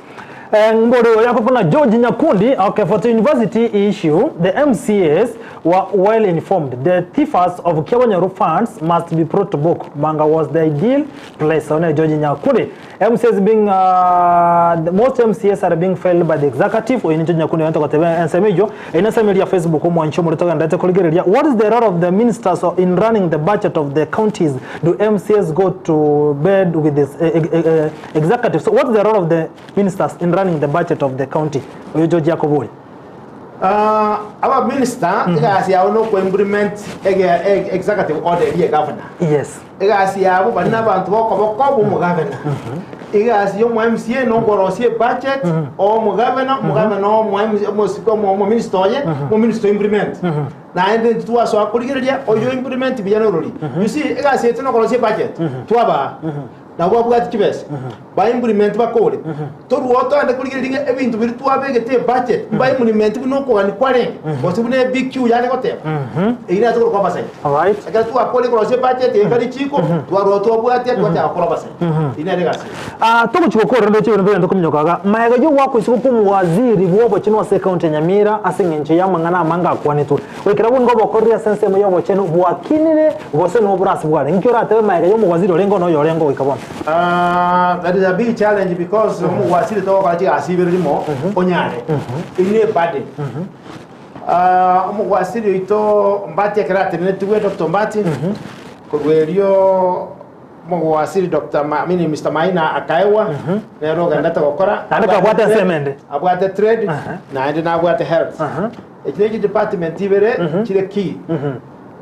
Ngoro yako kuna George Nyakundi okay for the university issue the MCAs were well informed. The thieves of Kiabanyaru funds must be brought to book. Manga was the ideal place on George Nyakundi. MCAs being most MCAs are being failed by the executive or in George Nyakundi wanatoka tebe ensemejo inasemelia Facebook mwancho muritoka ndate kuligereria. What is the role of the ministers in running the budget of the counties? Do MCAs go to bed with this executive? So what is the role of the ministers in running the budget of the county? George Yakobuli. Our minister igasi ya no ko implement executive order ye governor. Yes. Igasi ya bo bana bantu boko mu governor. Igasi yo mu MCA no gorosie budget o mu governor no mu minister ye mu minister implement. Na ende tuwa so akurigeria o yo implement bijana rori. You see igasi eto no gorosie budget. Tuaba na bwabwati kibese ba implement bakore to ruoto ande kuligiringa ebintu biri twabege te budget ba implement bino ko ani kware bose bune big queue yale kote ina to ko basai. All right, aga tu akole ko se budget e kali chiko to ruoto abwati ko ta ko basai ina regasi to kuchiko ko ndo chiwe ndo kumnyokaga maega yo wako isuku mu waziri bwobo chino se county Nyamira asengenche yamangana manga kwani tu wekira bungo bokoria sense mu yobo cheno bwakinire gose no burasi bware nkyo rate maega yo mu waziri olengo no yolengo wikabona. That is a big challenge because wasili to kwaji asibirimo onyare ine bade wasili ito mbati karate ne tuwe Dr. Mbati ko gwerio mo wasili Dr. Mr. Maina akaiwa ne roga ndata kokora andaka bwate semende abwate trade na ende na abwate health ekneki department ibere kile key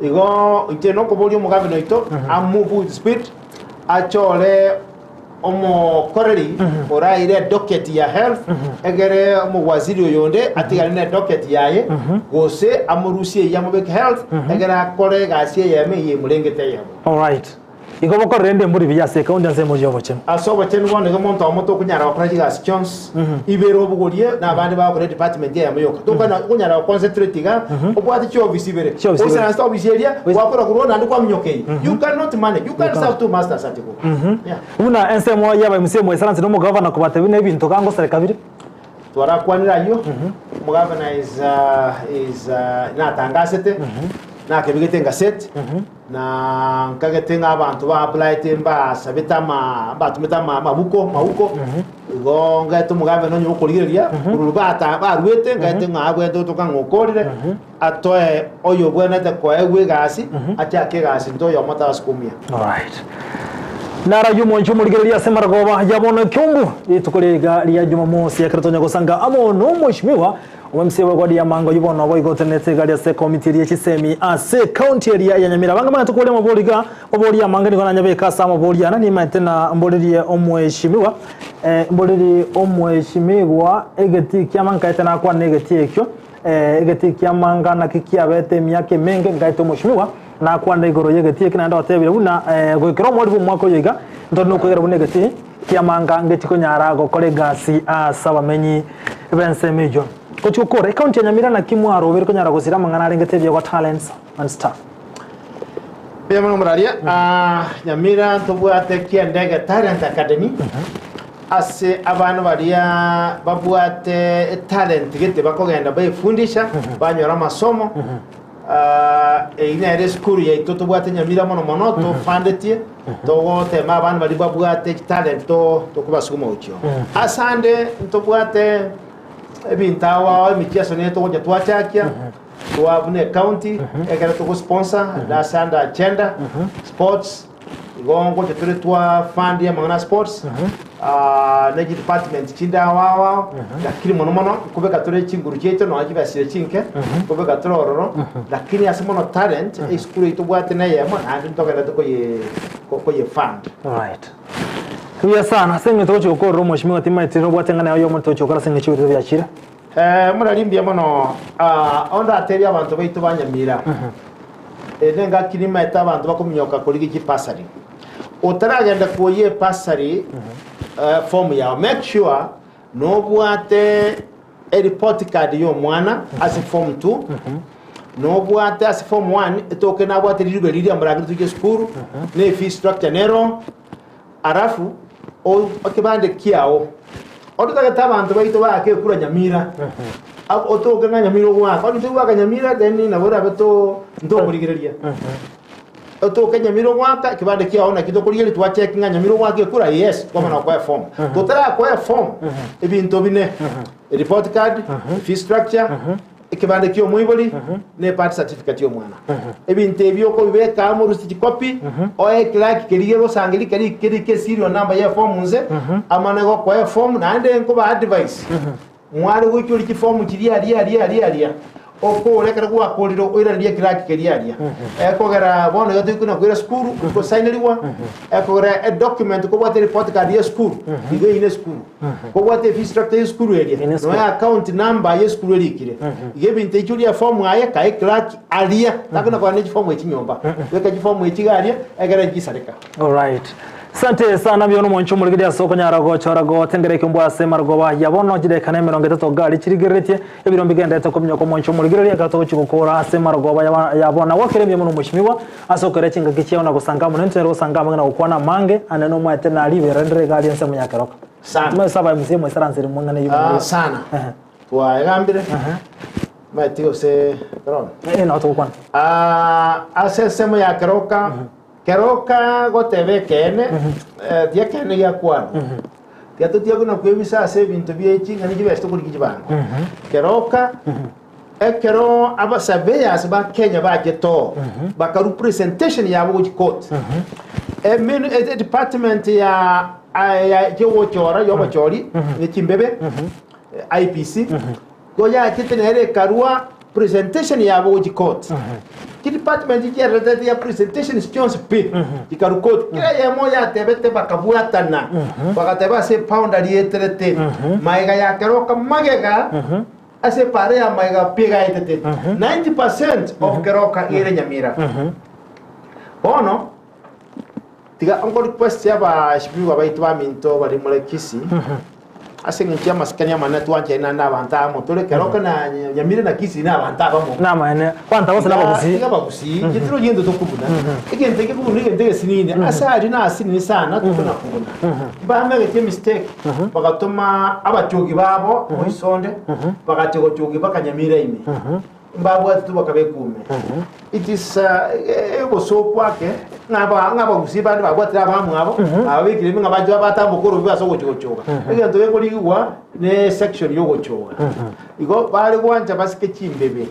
igo inteno ko bolio mugabino ito amuvu with speed achole omo koreri oraire docket ya health egere omo waziri oyonde atigarine docket yaye gose amurusie ya mobek health egere akore gasie yeme ye mulengete yabo. All right, iko boko rende muri biyase kaunti nsemo jobo chen asobo chen wone go monto moto kunyara okora jigas chons ibero bugorie na bandi ba okora department ya mayoka to kana kunyara concentrate ga obwati cho visibere osana sta obisieria wakora kurona ndikwa mnyokei you cannot manage, you can't serve two masters at go. Yeah, una nsemo yaba msemo esanse no governor ko batebine bintu kango serikabiri twara kwanira yo governor is na tangasete na kebigete ngaset na nkagete abantu ba apply temba sabitama batumita mabuko go ngato mugabe no nyokoligeria urubata barwete ngate ngabwe ndo kangokorire atoe oyo bwena te ko ewe gasi atake gasi ndo yo mata skumia. All right. Nara yumo nchumu ligeria semaragoba yabono kyumbu itukuliga liya Jumamosi yakiratonya gusanga amo no mwishimiwa MCA wa wadi ya MANGA yubono abo igotenete gali ase committee ya Kisii ase county area ya Nyamira banga mana tukole maboliga oboli ya MANGA niko nanyabeka sama boli ana ni matena mbolili omweshimiwa mbolili omweshimiwa egeti kyamanga etena kwa negeti ekyo egeti kyamanga na kikiabete myake menge ngaito mweshimiwa na kwanda igoro yegeti kinanda watebire buna gwikira mwalimu mwako yiga ntono kwegera bunegeti kyamanga ngetiko nyarago kolegasi asabamenyi bense mejo kochukore county ya Nyamira na kimwaro biri konyara gusira mangana rengete kwa talents and stuff pema muraria Nyamira tobwate kiendege talent academy ase abana baria babwate talent gete bakogenda bayifundisha banyora masomo ina school ya itoto bwate Nyamira mono to fandetie to tema abana bari babwate talent to kubasukuma ucho asande ntobwate ebintawa emikiaso neto ngoja twachakia tuabune county ekera to sponsor da sanda agenda sports igongo chetule twa fund ya mangana sports neji department chinda wawa lakini mono kubeka tole chinguru cheto no akibasire chinke kubeka tororo lakini asimono talent school itubwate na yema andi ntokera ko ye fund right kuya sana senge tocho ukoro mweshimiwa timaitiro bwatengana yo moto chokara senge chiwito byachira murarimbia mono onda ateri abantu baitu banyamira nenga kirima eta abantu bakumyoka kuri gipasari utaragenda kuye pasari form ya make sure no bwate a report card yo mwana as form 2 no bwate as form 1 etoke na bwate liribeli ambaragiro tuje skuru ne fee structure nero arafu o okibande kiao otutagata abantu baitu bake kura Nyamira otoke nga Nyamira gwaka otu waka Nyamira then na bora beto ndomurigereria otoke Nyamira gwaka kibande kiao na kidokurigeria twacheck nga Nyamira gwaka kura yes kama na kwa form totara kwa form ebintu bine report card fee structure ikibande kyo muiboli ne part certificate yo mwana ebintu ebyo ko bibeka mu receipt copy o clerk kerigero sangeli keri serial number ya form nze amana go kwa form na ande nko ba advice mwari wicyo liki form kiri ali oko lekera kwa koliro oira ndiye clerk keri ali ekogera bono yote kuna kwira school ko signaliwa ekogera a document ko bwate report card ya school igo ine school ko bwate fee structure ya school area no ya account number ya school likire igebe ntechuri ya form aya kai clerk alia takuna kwa neji form ekinyomba weka ji form ekigalia egera gisareka all right sante sana byono moncho muligidia soko nyarago chorago tengereke mbwa semargoba yabono jide kana 30 gali chirigeretie ebiro mbigenda eto komyo ko moncho muligidia gato chikukora semargoba yabona wakeremye muno mushimiwa asokere chinga kichiona gusanga muno ntero gusanga mangana ukwana mange aneno mwete na libe rendere gali ense munyakeroka sana mesaba mzee saransiri mungana yumo sana twa egambire matio se ron na to kwana asese munyakeroka keroka gotebe kene dia kene ya kwano dia to dia kuna kwebisa se bintu byechi ngani jibesto kuri kijibango keroka ekero abasabeya asba Kenya ba geto bakaru presentation ya bo court department ya jewo chora yo bachori ne chimbebe IPC goya kitenere karua presentation ya bo court ki department ya redete ya presentation stones p ikarukot kila yemo ya tebete bakabuatana bakateba se pound ali etrete maiga ya keroka magega ase pare ya maiga pega etete 90% of keroka ire Nyamira ono tiga onko request ya ba shimiwa baitwa minto bali mole Kisii ase ngikia maskania manatu anje na banta motore keroka na Nyamira na Kisii na banta bamo na mane kwanta bose na Gusii gitiro yendo tokubuna igende ke buru igende sinini asa ari na sinini sana tukuna kubuna bamwe gete mistake bagatuma abachogi babo oisonde bagatego chogi bakanyamira ime mbabu atu bakabekume it is ego so kwake ngaba Gusii bandi bagwatira bamu abo abikire ngabajwa batambukuru bibaso gochoga igendo yekoliwa ne section yo gochoga igo bali kwanja basike chimbebe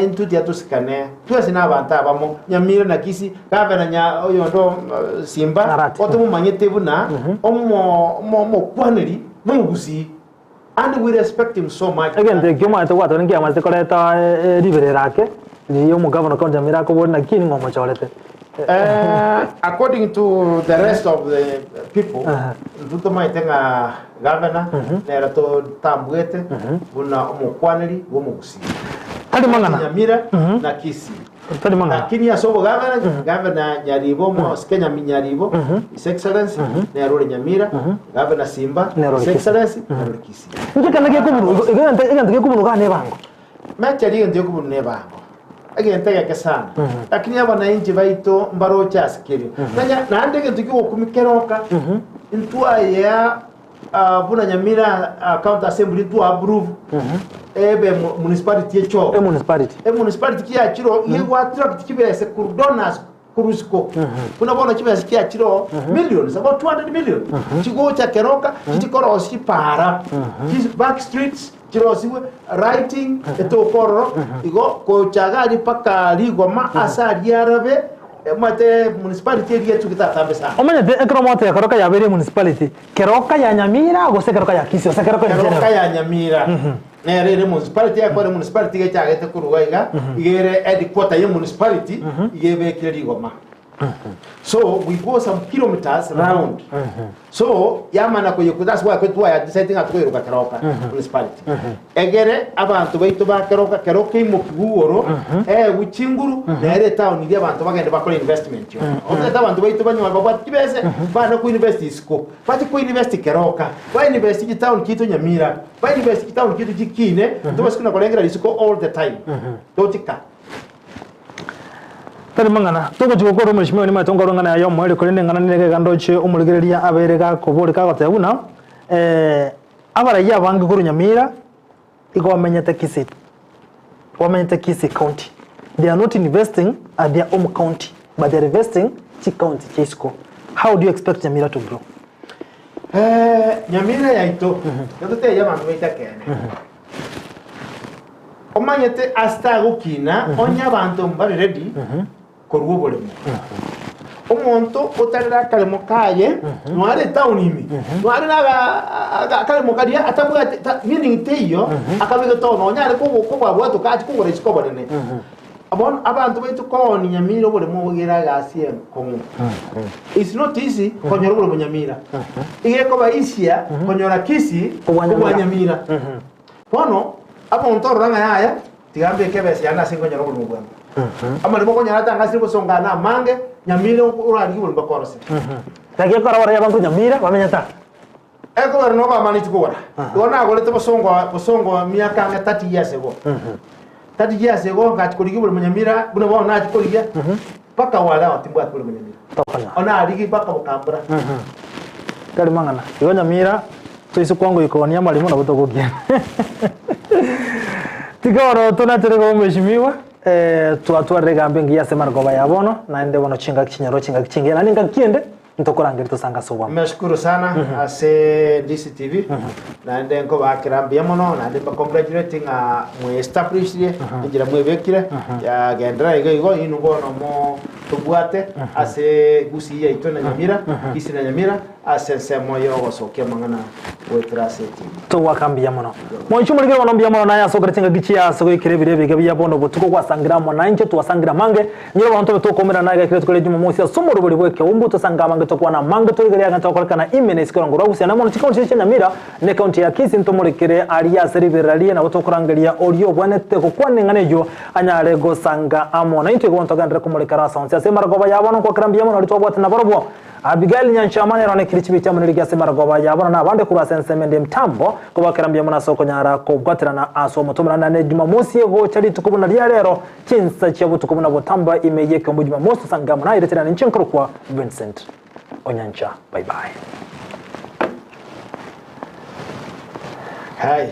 into dia tusikane twese n'abantu abamo Nyamira na Kisii gavana nya oyondo Simba oto mumanyete buna omo kwaneri mu Gusii and we respect him so much. Again the kyo mato kwa tongi amaze koleta libere rake ni yo mugavana kwa Nyamira ko bona kini ngomo cholete. According to the rest of the people, duto maitenga governor nera to tambwete buna omukwaneri wo mu Gusii. Tadi mangana Nyamira na Kisii. Tadi mangana. Lakini asobo governor Nyaribo mo Kenya Nyaribo His Excellency nero Nyamira, governor Simba His Excellency nero Kisii. Ngikana ke kubunu igante kubunu gane bango. Machari ngante kubunu ne bango. Agentega sana. Lakini abananchi baito mbarocha asikiri. Na ndege tukiwo kumikeroka intwa ya buna Nyamira county assembly to approve ebe municipality echo municipality kia chiro yewa tract kibese kurdonas kurusko kuna bona kibese kia chiro millions about 200 million chigo cha keroka chitikoro sipara these back streets chiro siwe writing eto kororo igo ko chagari paka ligoma asari arabe mate municipality area tukita tambesa omanya de ekromote keroka ya bere municipality keroka ya Nyamira go se keroka ya Kisii se keroka ya Nyamira nere municipality ya kwa municipality ke chagete kuruwaiga igere headquarter ya municipality igebe kirigoma. So we go some kilometers around. So yamana ko yoku that's why kwetwa ya deciding at ko keroka municipality. Egere abantu baito ba keroka imukuguro wichinguru nere town ndi abantu bagende bakora investment yo. Okata abantu baito banywa babwa kibese bana ku university school. Bati ku university keroka. Ba university town kitu Nyamira. Ba university town kitu jikine ndo basikuna kolengera risiko all the time. Dotika. Tari mangana tuko chukoro mheshimiwa ni matongo ngana ya yomo ile kolene ngana nege gandoche umurigereria aberega kobore kagote buna abara ya bangi kuru Nyamira iko wamenyete Kisii wamenyete Kisii county. They are not investing at their own county but they are investing to county Kisii. How do you expect Nyamira to grow? Nyamira ya ito yote ya bantu itakene omanyete asta gukina onya bantu mbari ready korugo bolemo omonto otarira kalemo kaye nware town imi nware na kalemo kadia atabuga meaning teyo akabiga to no nyare ko bwatu kachi ko gore siko bonene abon abantu baitu ko ni Nyamira bolemo gira gasie komu. It's not easy konyora bolemo Nyamira ige ko baisia konyora Kisii kwa Nyamira pono abonto ranga haya tigambe kebesi yana singo nyoro bolemo bwa ama limo konya hata ngasi bosonga na mange Nyamira urari bolo bakorose tagiye kora wara yabantu Nyamira bamenyata eko wara no ba mani tukora ona golete bosongo miaka 30 years ago 30 years ago ngati koligi bolo Nyamira buna bona ati koligia paka wala watimbu ati bolo Nyamira ona aligi paka bokambura kali mangana yo Nyamira tuisu kwangu ikonia malimo na butogokia tikoro tunaterego mheshimiwa tuatua rega mbengi ya semana goba yabono na ende bono chinga kinyenge na ninga kiende ntokorangeri tosanga soba. Meshukuru sana ase DCTV na ende nko bakirambia mono na ende ba congratulating mu establishire injira mu bekire ya gendera igo inu bono mo tubwate ase Gusii ya itona Nyamira Kisii na Nyamira ase SAMWEL gosokia mangana wetraseti to wakambia mono mwanchu muri gero nombia mono na ya sokretinga gichia so ikire birebe gabiya bono butuko kwasangira mo nanje tuwasangira mange nyiro bantu tukomera na ga kire tukole juma mosi asomoro buri bweke umbuto sanga mange to kwana mange to gari aga to na imene sikoro ngoro gusia na mono chikondi cya Nyamira ne county ya Kisii ntomurekere aliya seriveralie na butokorangalia audio bwanete ko kwane nganejo anyare go sanga amona into go ntogandre kumurekara sonse asemara goba yabono ko krambia mono litobwate na borobo Abigael Nyanchama ne kirichibi cya muri gasemara goba yabona na bande kura sensemende mtambo ko bakarambia mona soko nyara ko bwatirana aso mutumana na Juma Mosi go cyari tukubuna lya rero kinsa cya butukubuna botamba imeyeke mu Juma Mosi sangama na iretera nchinkuru kwa Vincent Onyancha. Bye bye. Hi.